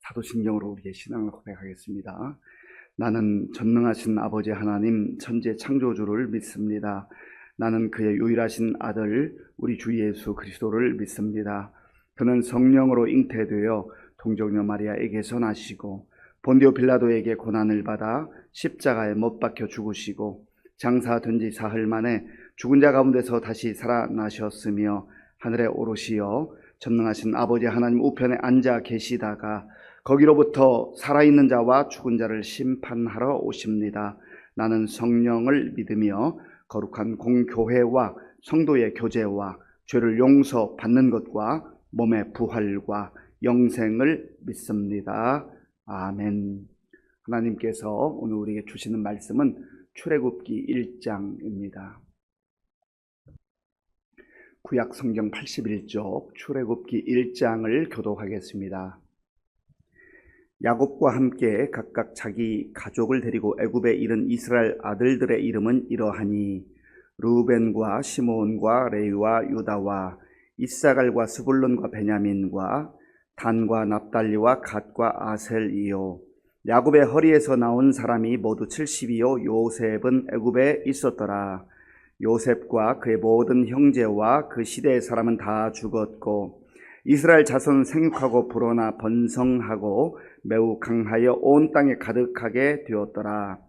사도신경으로 우리의 신앙을 고백하겠습니다. 나는 전능하신 아버지 하나님 천지 창조주를 믿습니다. 나는 그의 유일하신 아들 우리 주 예수 그리스도를 믿습니다. 그는 성령으로 잉태되어 동정녀 마리아에게서 나시고 본디오 빌라도에게 고난을 받아 십자가에 못 박혀 죽으시고 장사된 지 사흘 만에 죽은 자 가운데서 다시 살아나셨으며 하늘에 오르시어 전능하신 아버지 하나님 우편에 앉아 계시다가 거기로부터 살아있는 자와 죽은 자를 심판하러 오십니다. 나는 성령을 믿으며 거룩한 공교회와 성도의 교제와 죄를 용서받는 것과 몸의 부활과 영생을 믿습니다. 아멘. 하나님께서 오늘 우리에게 주시는 말씀은 출애굽기 1장입니다. 구약 성경 81쪽 출애굽기 1장을 교독하겠습니다. 야곱과 함께 각각 자기 가족을 데리고 애굽에 이른 이스라엘 아들들의 이름은 이러하니 르우벤과 시므온과 레위와 유다와 이사갈과 스불론과 베냐민과 단과 납달리와 갓과 아셀이요. 야곱의 허리에서 나온 사람이 모두 70이요 요셉은 애굽에 있었더라. 요셉과 그의 모든 형제와 그 시대의 사람은 다 죽었고 이스라엘 자손은 생육하고 불어나 번성하고 매우 강하여 온 땅에 가득하게 되었더라.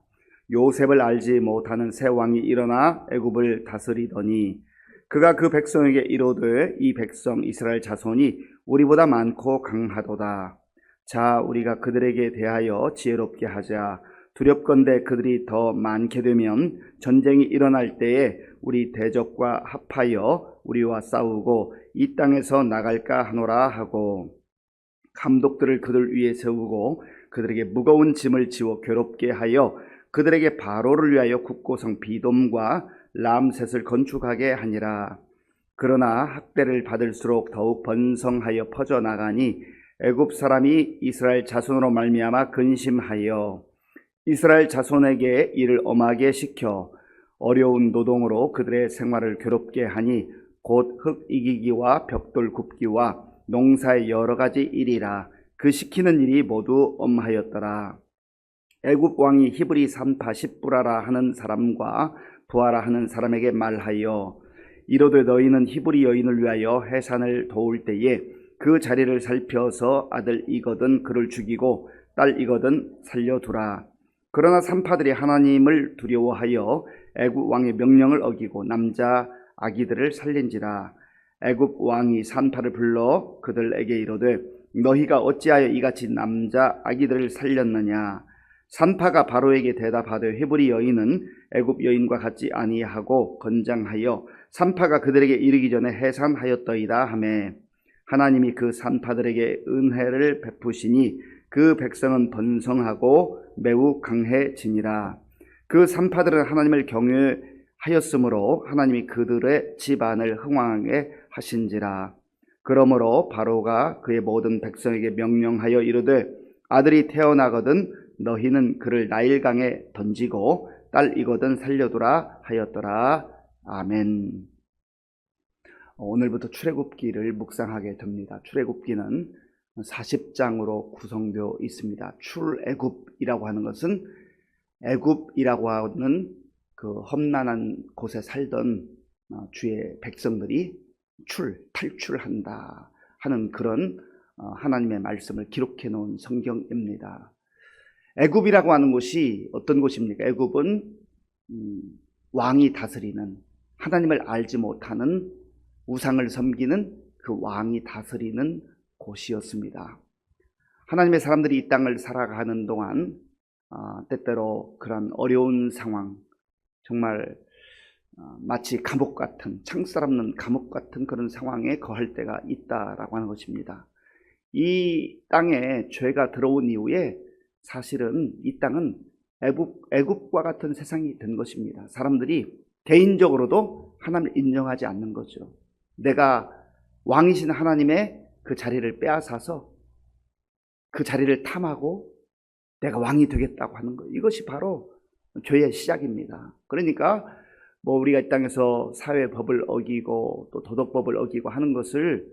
요셉을 알지 못하는 새 왕이 일어나 애굽을 다스리더니 그가 그 백성에게 이르되 이 백성 이스라엘 자손이 우리보다 많고 강하도다. 자, 우리가 그들에게 대하여 지혜롭게 하자. 두렵건대 그들이 더 많게 되면 전쟁이 일어날 때에 우리 대적과 합하여 우리와 싸우고 이 땅에서 나갈까 하노라 하고 감독들을 그들 위에 세우고 그들에게 무거운 짐을 지워 괴롭게 하여 그들에게 바로를 위하여 국고성 비돔과 람셋을 건축하게 하니라. 그러나 학대를 받을수록 더욱 번성하여 퍼져나가니 애굽 사람이 이스라엘 자손으로 말미암아 근심하여 이스라엘 자손에게 이를 엄하게 시켜 어려운 노동으로 그들의 생활을 괴롭게 하니 곧 흙 이기기와 벽돌 굽기와 농사의 여러 가지 일이라. 그 시키는 일이 모두 엄하였더라. 애굽 왕이 히브리 산파 십부라라 하는 사람과 부하라 하는 사람에게 말하여 이르되 너희는 히브리 여인을 위하여 해산을 도울 때에 그 자리를 살펴서 아들 이거든 그를 죽이고 딸 이거든 살려두라. 그러나 산파들이 하나님을 두려워하여 애굽 왕의 명령을 어기고 남자 아기들을 살린지라. 애굽 왕이 산파를 불러 그들에게 이르되 너희가 어찌하여 이같이 남자 아기들을 살렸느냐. 산파가 바로에게 대답하되 히브리 여인은 애굽 여인과 같지 아니하고 건장하여 산파가 그들에게 이르기 전에 해산하였더이다 하매 하나님이 그 산파들에게 은혜를 베푸시니 그 백성은 번성하고 매우 강해지니라. 그 산파들은 하나님을 경외하였으므로 하나님이 그들의 집안을 흥왕하게 하신지라. 그러므로 바로가 그의 모든 백성에게 명령하여 이르되 아들이 태어나거든 너희는 그를 나일강에 던지고 딸이거든 살려두라 하였더라. 아멘. 오늘부터 출애굽기를 묵상하게 됩니다. 출애굽기는 40장으로 구성되어 있습니다. 출애굽이라고 하는 것은 애굽이라고 하는 그 험난한 곳에 살던 주의 백성들이 탈출한다 하는 그런 하나님의 말씀을 기록해 놓은 성경입니다. 애굽이라고 하는 곳이 어떤 곳입니까? 애굽은 왕이 다스리는, 하나님을 알지 못하는 우상을 섬기는 그 왕이 다스리는 곳이었습니다. 하나님의 사람들이 이 땅을 살아가는 동안 때때로 그런 어려운 상황, 정말 마치 감옥 같은, 창살 없는 감옥 같은 그런 상황에 거할 때가 있다라고 하는 것입니다. 이 땅에 죄가 들어온 이후에 사실은 이 땅은 애굽과 같은 세상이 된 것입니다. 사람들이 개인적으로도 하나님을 인정하지 않는 거죠. 내가 왕이신 하나님의 그 자리를 빼앗아서 그 자리를 탐하고 내가 왕이 되겠다고 하는 것, 이것이 바로 죄의 시작입니다. 그러니까 우리가 이 땅에서 사회법을 어기고 또 도덕법을 어기고 하는 것을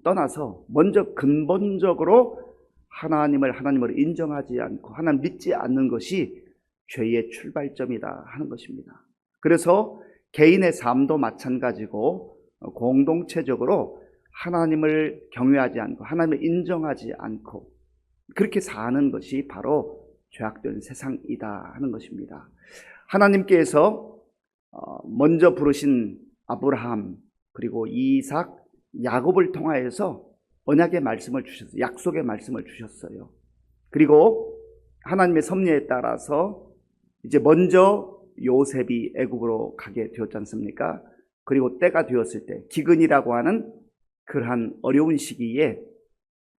떠나서 먼저 근본적으로 하나님을 인정하지 않고 하나님 믿지 않는 것이 죄의 출발점이다 하는 것입니다. 그래서 개인의 삶도 마찬가지고 공동체적으로 하나님을 경외하지 않고 하나님을 인정하지 않고 그렇게 사는 것이 바로 죄악된 세상이다 하는 것입니다. 하나님께서 먼저 부르신 아브라함 그리고 이삭, 야곱을 통하여서 언약의 말씀을 주셨어요. 약속의 말씀을 주셨어요. 그리고 하나님의 섭리에 따라서 이제 먼저 요셉이 애굽으로 가게 되었지 않습니까? 그리고 때가 되었을 때 기근이라고 하는 그러한 어려운 시기에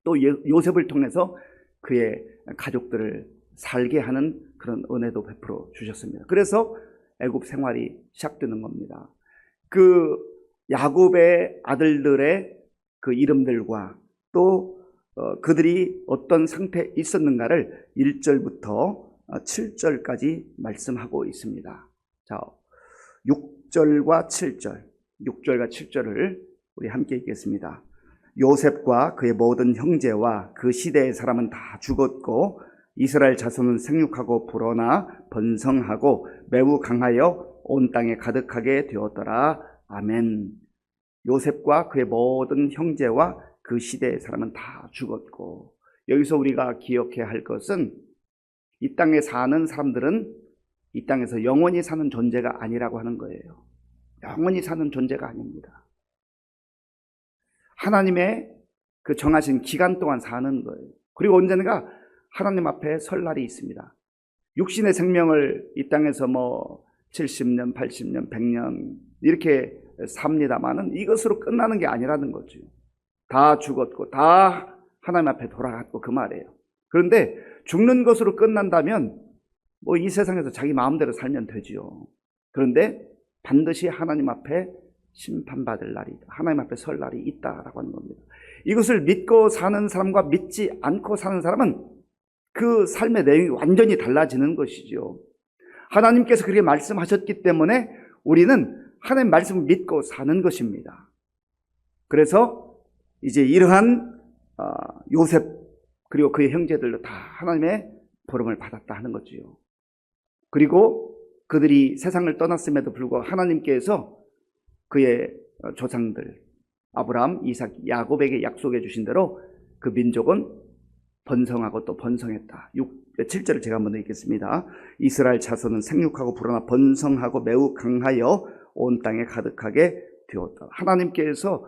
또 요셉을 통해서 그의 가족들을 살게 하는 그런 은혜도 베풀어 주셨습니다. 그래서 애굽 생활이 시작되는 겁니다. 그 야곱의 아들들의 그 이름들과 또 그들이 어떤 상태에 있었는가를 1절부터 7절까지 말씀하고 있습니다. 자, 6절과 7절을 우리 함께 읽겠습니다. 요셉과 그의 모든 형제와 그 시대의 사람은 다 죽었고 이스라엘 자손은 생육하고 불어나 번성하고 매우 강하여 온 땅에 가득하게 되었더라. 아멘. 요셉과 그의 모든 형제와 그 시대의 사람은 다 죽었고, 여기서 우리가 기억해야 할 것은 이 땅에 사는 사람들은 이 땅에서 영원히 사는 존재가 아니라고 하는 거예요. 영원히 사는 존재가 아닙니다. 하나님의 그 정하신 기간 동안 사는 거예요. 그리고 언젠가 하나님 앞에 설 날이 있습니다. 육신의 생명을 이 땅에서 70년, 80년, 100년 이렇게 삽니다마는 이것으로 끝나는 게 아니라는 거죠. 다 죽었고 다 하나님 앞에 돌아갔고 그 말이에요. 그런데 죽는 것으로 끝난다면 이 세상에서 자기 마음대로 살면 되지요. 그런데 반드시 하나님 앞에 심판받을 날이 있다. 하나님 앞에 설 날이 있다라고 하는 겁니다. 이것을 믿고 사는 사람과 믿지 않고 사는 사람은 그 삶의 내용이 완전히 달라지는 것이죠. 하나님께서 그렇게 말씀하셨기 때문에 우리는 하나님 말씀을 믿고 사는 것입니다. 그래서 이제 이러한 요셉 그리고 그의 형제들도 다 하나님의 부름을 받았다 하는 거지요. 그리고 그들이 세상을 떠났음에도 불구하고 하나님께서 그의 조상들 아브라함, 이삭, 야곱에게 약속해 주신 대로 그 민족은 번성하고 또 번성했다. 7절을 제가 한번 읽겠습니다. 이스라엘 자손은 생육하고 불어나 번성하고 매우 강하여 온 땅에 가득하게 되었다. 하나님께서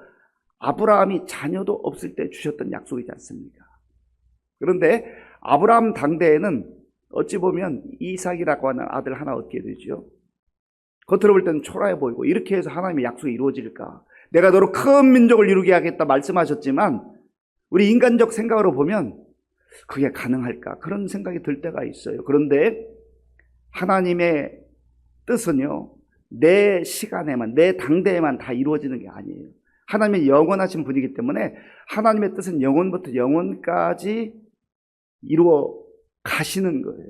아브라함이 자녀도 없을 때 주셨던 약속이지 않습니까? 그런데 아브라함 당대에는 어찌 보면 이삭이라고 하는 아들 하나 얻게 되죠. 겉으로 볼 때는 초라해 보이고 이렇게 해서 하나님의 약속이 이루어질까? 내가 너로 큰 민족을 이루게 하겠다 말씀하셨지만 우리 인간적 생각으로 보면 그게 가능할까? 그런 생각이 들 때가 있어요. 그런데 하나님의 뜻은요, 내 시간에만, 내 당대에만 다 이루어지는 게 아니에요. 하나님의 영원하신 분이기 때문에 하나님의 뜻은 영원부터 영원까지 이루어 가시는 거예요.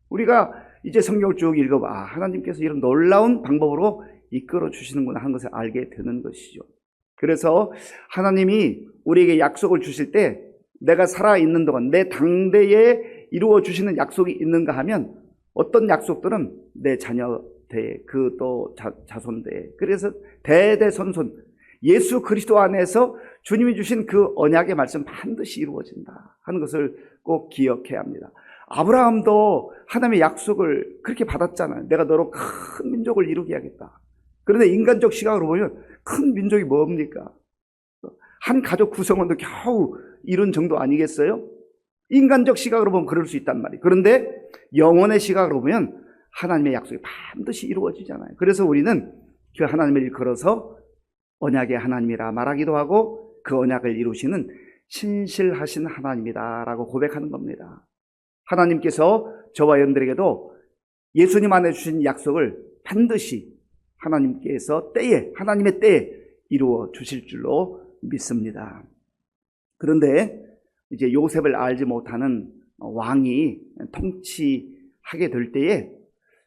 우리가 이제 성경을 쭉 읽어봐. 하나님께서 이런 놀라운 방법으로 이끌어 주시는구나 하는 것을 알게 되는 것이죠. 그래서 하나님이 우리에게 약속을 주실 때 내가 살아있는 동안 내 당대에 이루어 주시는 약속이 있는가 하면 어떤 약속들은 내 자녀 대, 그 또 자손 대, 그래서 대대손손 예수 그리스도 안에서 주님이 주신 그 언약의 말씀 반드시 이루어진다 하는 것을 꼭 기억해야 합니다. 아브라함도 하나님의 약속을 그렇게 받았잖아요. 내가 너로 큰 민족을 이루게 하겠다. 그런데 인간적 시각으로 보면 큰 민족이 뭡니까? 한 가족 구성원도 겨우 이룬 정도 아니겠어요? 인간적 시각으로 보면 그럴 수 있단 말이에요. 그런데 영혼의 시각으로 보면 하나님의 약속이 반드시 이루어지잖아요. 그래서 우리는 그 하나님을 일컬어서 언약의 하나님이라 말하기도 하고 그 언약을 이루시는 신실하신 하나님이다라고 고백하는 겁니다. 하나님께서 저와 여러분들에게도 예수님 안에 주신 약속을 반드시 하나님께서 하나님의 때에 이루어 주실 줄로 믿습니다. 그런데 이제 요셉을 알지 못하는 왕이 통치하게 될 때에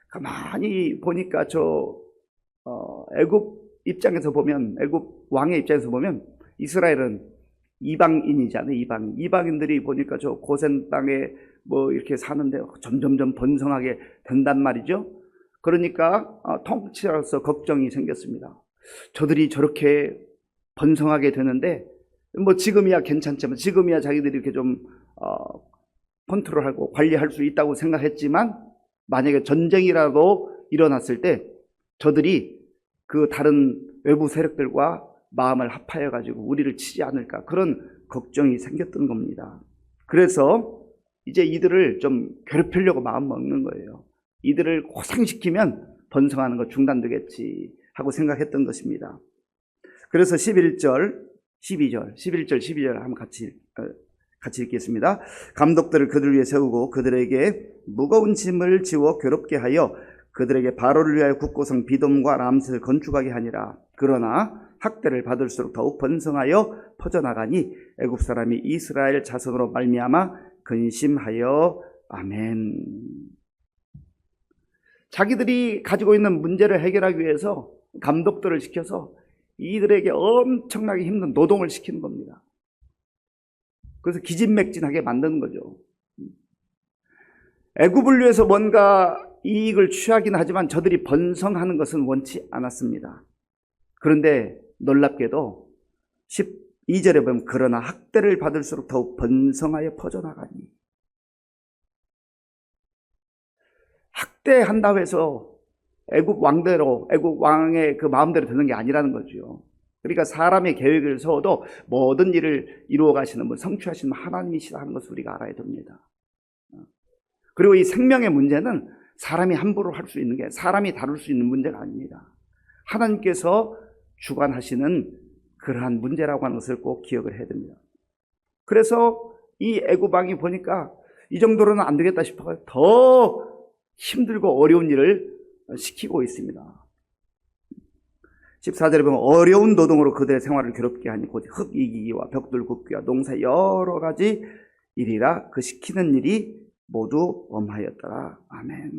가만히 보니까 애굽 입장에서 보면, 애굽 왕의 입장에서 보면 이스라엘은 이방인이잖아요. 이방인들이 보니까 저 고센 땅에 뭐 이렇게 사는데 점점점 번성하게 된단 말이죠. 그러니까 통치자로서 걱정이 생겼습니다. 저들이 저렇게 번성하게 되는데 뭐 지금이야 괜찮지만, 지금이야 자기들이 이렇게 좀 컨트롤하고 관리할 수 있다고 생각했지만, 만약에 전쟁이라도 일어났을 때 저들이 그 다른 외부 세력들과 마음을 합하여 가지고 우리를 치지 않을까, 그런 걱정이 생겼던 겁니다. 그래서 이제 이들을 좀 괴롭히려고 마음 먹는 거예요. 이들을 고생시키면 번성하는 거 중단되겠지 하고 생각했던 것입니다. 그래서 11절, 12절 한번 같이 읽겠습니다. 감독들을 그들 위에 세우고 그들에게 무거운 짐을 지워 괴롭게 하여 그들에게 바로를 위하여 국고성 비돔과 람셋을 건축하게 하니라. 그러나 학대를 받을수록 더욱 번성하여 퍼져나가니 애굽 사람이 이스라엘 자손으로 말미암아 근심하여. 아멘. 자기들이 가지고 있는 문제를 해결하기 위해서 감독들을 시켜서 이들에게 엄청나게 힘든 노동을 시키는 겁니다. 그래서 기진맥진하게 만드는 거죠. 애굽을 위해서 뭔가 이익을 취하긴 하지만 저들이 번성하는 것은 원치 않았습니다. 그런데 놀랍게도 12절에 보면 그러나 학대를 받을수록 더욱 번성하여 퍼져나가니, 학대한다고 해서 애굽 왕대로, 애굽 왕의 그 마음대로 되는 게 아니라는 거죠. 그러니까 사람의 계획을 세워도 모든 일을 이루어 가시는 분, 성취하시는 하나님이시다 하는 것을 우리가 알아야 됩니다. 그리고 이 생명의 문제는 사람이 함부로 할 수 있는 게, 사람이 다룰 수 있는 문제가 아닙니다. 하나님께서 주관하시는 그러한 문제라고 하는 것을 꼭 기억을 해야 됩니다. 그래서 이 애굽 왕이 보니까 이 정도로는 안 되겠다 싶어서 더 힘들고 어려운 일을 시키고 있습니다. 14절에 보면 어려운 노동으로 그들의 생활을 괴롭게 하니 곧 흙 이기기와 벽돌 굽기와 농사 여러 가지 일이라 그 시키는 일이 모두 엄하였더라. 아멘.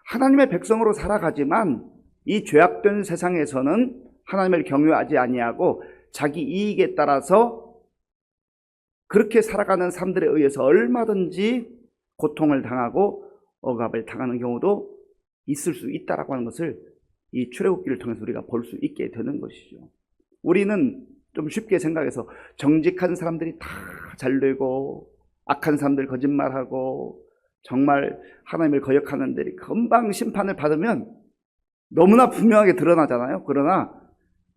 하나님의 백성으로 살아가지만 이 죄악된 세상에서는 하나님을 경외하지 아니하고 자기 이익에 따라서 그렇게 살아가는 사람들에 의해서 얼마든지 고통을 당하고 억압을 당하는 경우도 있을 수 있다라고 하는 것을 이 출애굽기를 통해서 우리가 볼 수 있게 되는 것이죠. 우리는 좀 쉽게 생각해서 정직한 사람들이 다 잘되고 악한 사람들 거짓말하고 정말 하나님을 거역하는 들이 금방 심판을 받으면 너무나 분명하게 드러나잖아요. 그러나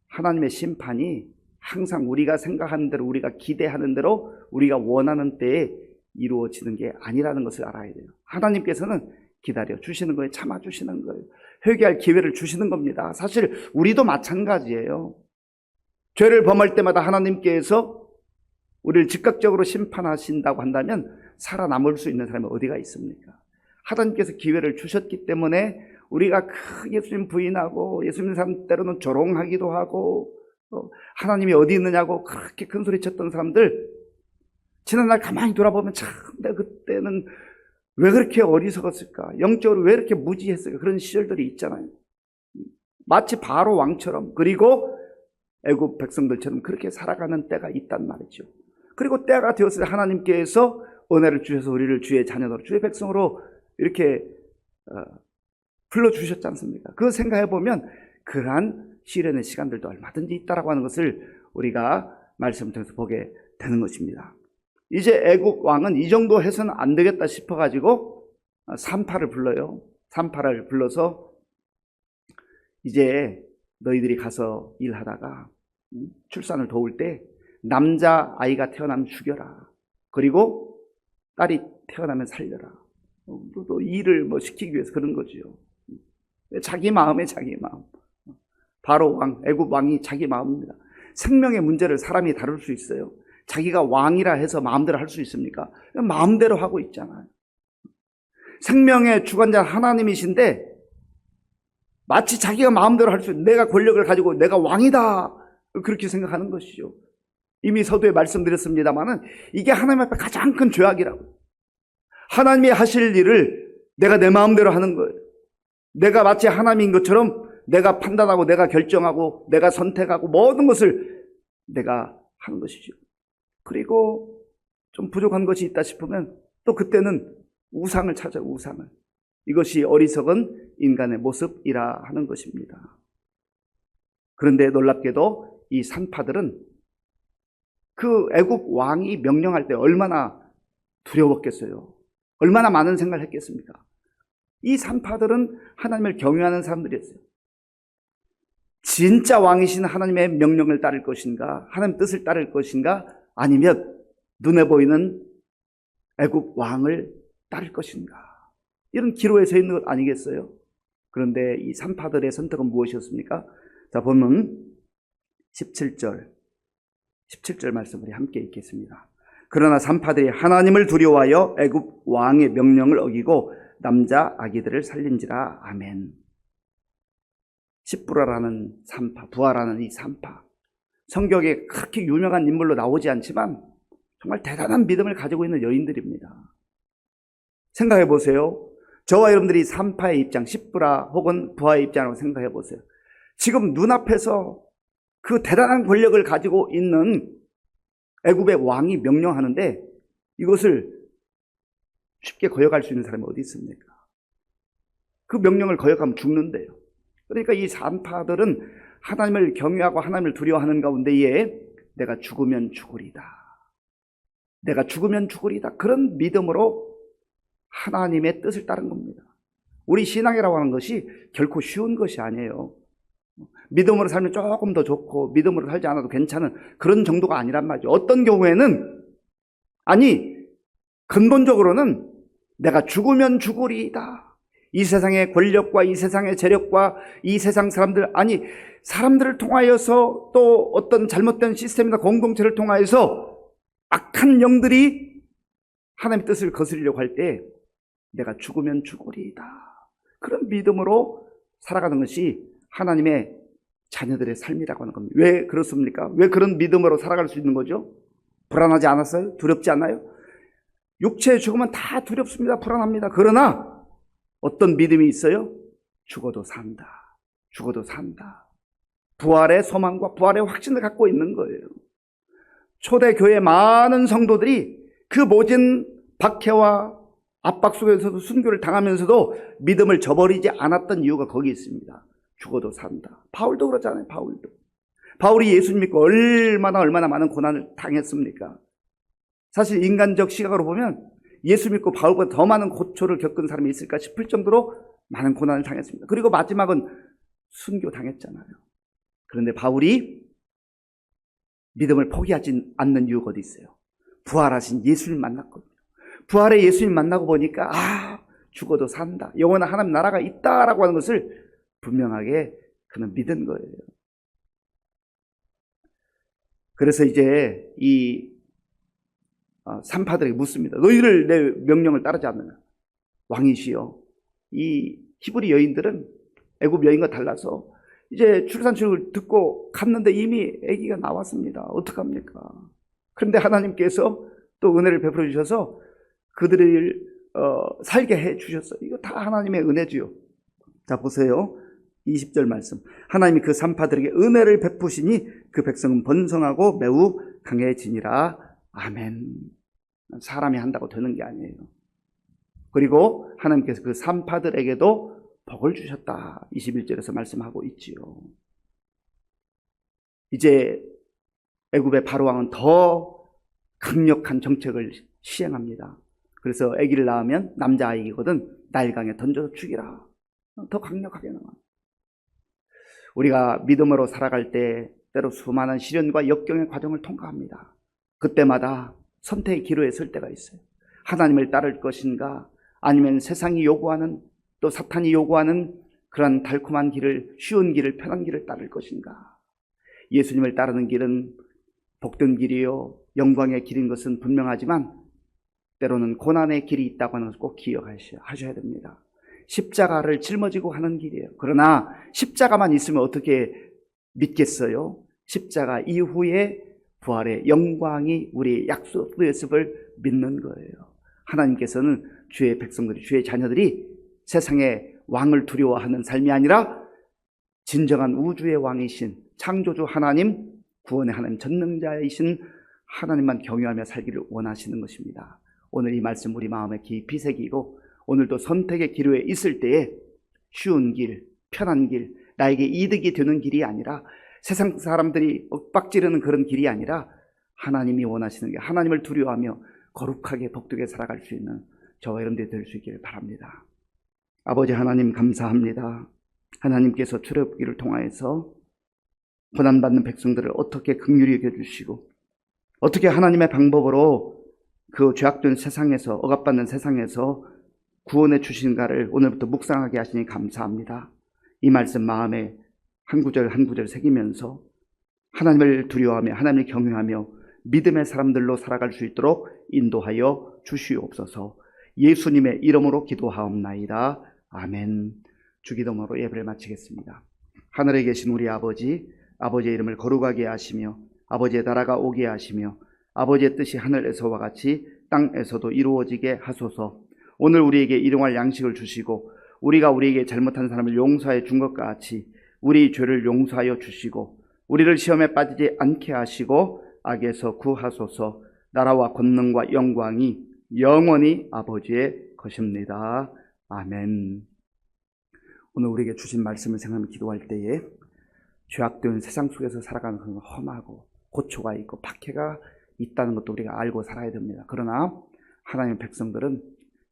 하나님의 심판이 항상 우리가 생각하는 대로, 우리가 기대하는 대로, 우리가 원하는 때에 이루어지는 게 아니라는 것을 알아야 돼요. 하나님께서는 기다려 주시는 거예요. 참아 주시는 거예요. 회개할 기회를 주시는 겁니다. 사실 우리도 마찬가지예요. 죄를 범할 때마다 하나님께서 우리를 즉각적으로 심판하신다고 한다면 살아남을 수 있는 사람이 어디가 있습니까? 하나님께서 기회를 주셨기 때문에 우리가 예수님 부인하고 예수님 사람 때로는 조롱하기도 하고 하나님이 어디 있느냐고 그렇게 큰 소리 쳤던 사람들, 지난날 가만히 돌아보면 참 내가 그때는 왜 그렇게 어리석었을까, 영적으로 왜 이렇게 무지했을까, 그런 시절들이 있잖아요. 마치 바로 왕처럼, 그리고 애굽 백성들처럼 그렇게 살아가는 때가 있단 말이죠. 그리고 때가 되었을 때 하나님께서 은혜를 주셔서 우리를 주의 자녀로, 주의 백성으로 이렇게 불러주셨지 않습니까? 그거 생각해보면 그러한 시련의 시간들도 얼마든지 있다라고 하는 것을 우리가 말씀을 통해서 보게 되는 것입니다. 이제 애국 왕은 이 정도 해서는 안 되겠다 싶어가지고 산파를 불러요. 산파를 불러서 이제 너희들이 가서 일하다가 출산을 도울 때 남자 아이가 태어나면 죽여라. 그리고 딸이 태어나면 살려라. 또 일을 뭐 시키기 위해서 그런 거죠. 자기 마음에 자기 마음. 바로 왕, 애굽 왕이 자기 마음입니다. 생명의 문제를 사람이 다룰 수 있어요. 자기가 왕이라 해서 마음대로 할 수 있습니까? 마음대로 하고 있잖아요. 생명의 주관자 하나님이신데 마치 자기가 마음대로 할 수 있는, 내가 권력을 가지고 내가 왕이다 그렇게 생각하는 것이죠. 이미 서두에 말씀드렸습니다마는 이게 하나님 앞에 가장 큰 죄악이라고. 하나님이 하실 일을 내가 내 마음대로 하는 거예요. 내가 마치 하나님인 것처럼 내가 판단하고 내가 결정하고 내가 선택하고 모든 것을 내가 하는 것이죠. 그리고 좀 부족한 것이 있다 싶으면 또 그때는 우상을 찾아요. 우상을. 이것이 어리석은 인간의 모습이라 하는 것입니다. 그런데 놀랍게도 이 산파들은 그 애굽 왕이 명령할 때 얼마나 두려웠겠어요. 얼마나 많은 생각을 했겠습니까? 이 산파들은 하나님을 경외하는 사람들이었어요. 진짜 왕이신 하나님의 명령을 따를 것인가, 하나님 뜻을 따를 것인가, 아니면 눈에 보이는 애굽 왕을 따를 것인가, 이런 기로에 서 있는 것 아니겠어요? 그런데 이 산파들의 선택은 무엇이었습니까? 자, 보면 17절 말씀을 함께 읽겠습니다. 그러나 산파들이 하나님을 두려워하여 애굽 왕의 명령을 어기고 남자 아기들을 살린지라. 아멘. 십부라라는 산파, 부하라는 이 산파, 성경에 그렇게 유명한 인물로 나오지 않지만 정말 대단한 믿음을 가지고 있는 여인들입니다. 생각해 보세요. 저와 여러분들이 산파의 입장, 십부라 혹은 부하의 입장으로 생각해 보세요. 지금 눈앞에서 그 대단한 권력을 가지고 있는 애굽의 왕이 명령하는데 이것을 쉽게 거역할 수 있는 사람이 어디 있습니까? 그 명령을 거역하면 죽는데요. 그러니까 이 산파들은 하나님을 경외하고 하나님을 두려워하는 가운데에 내가 죽으면 죽으리다, 내가 죽으면 죽으리다, 그런 믿음으로 하나님의 뜻을 따른 겁니다. 우리 신앙이라고 하는 것이 결코 쉬운 것이 아니에요. 믿음으로 살면 조금 더 좋고 믿음으로 살지 않아도 괜찮은 그런 정도가 아니란 말이죠. 어떤 경우에는, 아니 근본적으로는 내가 죽으면 죽으리이다. 이 세상의 권력과 이 세상의 재력과 이 세상 사람들, 아니 사람들을 통하여서 또 어떤 잘못된 시스템이나 공동체를 통하여서 악한 영들이 하나님의 뜻을 거스리려고 할 때 내가 죽으면 죽으리이다, 그런 믿음으로 살아가는 것이 하나님의 자녀들의 삶이라고 하는 겁니다. 왜 그렇습니까? 왜 그런 믿음으로 살아갈 수 있는 거죠? 불안하지 않았어요? 두렵지 않나요? 육체의 죽음은 다 두렵습니다. 불안합니다. 그러나 어떤 믿음이 있어요? 죽어도 산다, 죽어도 산다. 부활의 소망과 부활의 확신을 갖고 있는 거예요. 초대교회 많은 성도들이 그 모진 박해와 압박 속에서도 순교를 당하면서도 믿음을 저버리지 않았던 이유가 거기 있습니다. 죽어도 산다. 바울도 그렇잖아요. 바울이 예수님 믿고 얼마나 많은 고난을 당했습니까? 사실 인간적 시각으로 보면 예수 믿고 바울보다 더 많은 고초를 겪은 사람이 있을까 싶을 정도로 많은 고난을 당했습니다. 그리고 마지막은 순교 당했잖아요. 그런데 바울이 믿음을 포기하지 않는 이유가 어디 있어요? 부활하신 예수님 만났거든요. 부활의 예수님 만나고 보니까 죽어도 산다, 영원한 하나님 나라가 있다라고 하는 것을 분명하게 그는 믿은 거예요. 그래서 이제 이 산파들에게 묻습니다. 너희를 내 명령을 따르지 않느냐? 왕이시여, 이 히브리 여인들은 애굽 여인과 달라서 이제 출산축을 듣고 갔는데 이미 아기가 나왔습니다. 어떡합니까? 그런데 하나님께서 또 은혜를 베풀어 주셔서 그들을 살게 해 주셨어요. 이거 다 하나님의 은혜지요. 자, 보세요. 20절 말씀. 하나님이 그 산파들에게 은혜를 베푸시니 그 백성은 번성하고 매우 강해지니라. 아멘. 사람이 한다고 되는 게 아니에요. 그리고 하나님께서 그 산파들에게도 복을 주셨다. 21절에서 말씀하고 있지요. 이제 애굽의 바로왕은 더 강력한 정책을 시행합니다. 그래서 아기를 낳으면 남자아이거든 나일강에 던져서 죽이라. 더 강력하게 나와. 우리가 믿음으로 살아갈 때 때로 수많은 시련과 역경의 과정을 통과합니다. 그때마다 선택의 기로에 설 때가 있어요. 하나님을 따를 것인가, 아니면 세상이 요구하는, 또 사탄이 요구하는 그런 달콤한 길을, 쉬운 길을, 편한 길을 따를 것인가. 예수님을 따르는 길은 복된 길이요 영광의 길인 것은 분명하지만 때로는 고난의 길이 있다고 하는 것을 꼭 기억하셔야 됩니다. 십자가를 짊어지고 하는 길이에요. 그러나 십자가만 있으면 어떻게 믿겠어요? 십자가 이후에 부활의 영광이 우리의 약속되었음을 믿는 거예요. 하나님께서는 주의 백성들이, 주의 자녀들이 세상의 왕을 두려워하는 삶이 아니라 진정한 우주의 왕이신 창조주 하나님, 구원의 하나님 전능자이신 하나님만 경외하며 살기를 원하시는 것입니다. 오늘 이 말씀 우리 마음에 깊이 새기고 오늘도 선택의 기로에 있을 때에 쉬운 길, 편한 길, 나에게 이득이 되는 길이 아니라 세상 사람들이 윽박지르는 그런 길이 아니라 하나님이 원하시는 게 하나님을 두려워하며 거룩하게 독특하게 살아갈 수 있는 저와 여러분들이 될 수 있기를 바랍니다. 아버지 하나님 감사합니다. 하나님께서 출애굽기를 통하여서 고난받는 백성들을 어떻게 긍휼히 여겨주시고 어떻게 하나님의 방법으로 그 죄악된 세상에서 억압받는 세상에서 구원해 주신가를 오늘부터 묵상하게 하시니 감사합니다. 이 말씀 마음에 한 구절 한 구절 새기면서 하나님을 두려워하며 하나님을 경외하며 믿음의 사람들로 살아갈 수 있도록 인도하여 주시옵소서. 예수님의 이름으로 기도하옵나이다. 아멘. 주기도문으로 예배를 마치겠습니다. 하늘에 계신 우리 아버지, 아버지의 이름을 거룩하게 하시며 아버지의 나라가 오게 하시며 아버지의 뜻이 하늘에서와 같이 땅에서도 이루어지게 하소서. 오늘 우리에게 일용할 양식을 주시고 우리가 우리에게 잘못한 사람을 용서해 준 것과 같이 우리 죄를 용서하여 주시고 우리를 시험에 빠지지 않게 하시고 악에서 구하소서. 나라와 권능과 영광이 영원히 아버지의 것입니다. 아멘. 오늘 우리에게 주신 말씀을 생각하며 기도할 때에 죄악된 세상 속에서 살아가는 것은 험하고 고초가 있고 박해가 있다는 것도 우리가 알고 살아야 됩니다. 그러나 하나님의 백성들은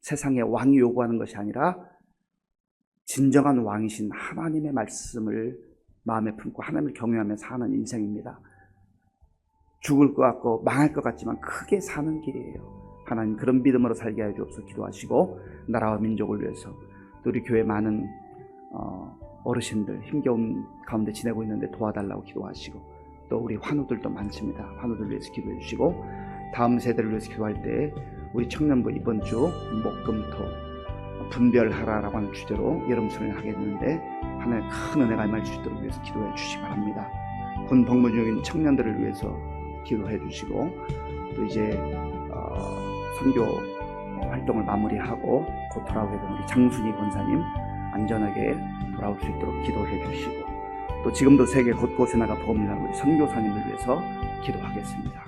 세상의 왕이 요구하는 것이 아니라 진정한 왕이신 하나님의 말씀을 마음에 품고 하나님을 경외하며 사는 인생입니다. 죽을 것 같고 망할 것 같지만 크게 사는 길이에요. 하나님 그런 믿음으로 살게 하여 주옵소서. 기도하시고 나라와 민족을 위해서 또 우리 교회 많은 어르신들 힘겨운 가운데 지내고 있는데 도와달라고 기도하시고 또 우리 환우들도 많습니다. 환우들 위해서 기도해 주시고 다음 세대를 위해서 기도할 때 우리 청년부 이번 주 목금토 분별하라라고 하는 주제로 여름 수련을 하겠는데 하나님의 큰 은혜가 임할 수 있도록 위해서 기도해 주시기 바랍니다. 군 복무 중인 청년들을 위해서 기도해 주시고 또 이제 선교 활동을 마무리하고 곧 돌아오게 된 우리 장순희 권사님 안전하게 돌아올 수 있도록 기도해 주시고 또 지금도 세계 곳곳에 나가 복음을 하는 우리 선교사님을 위해서 기도하겠습니다.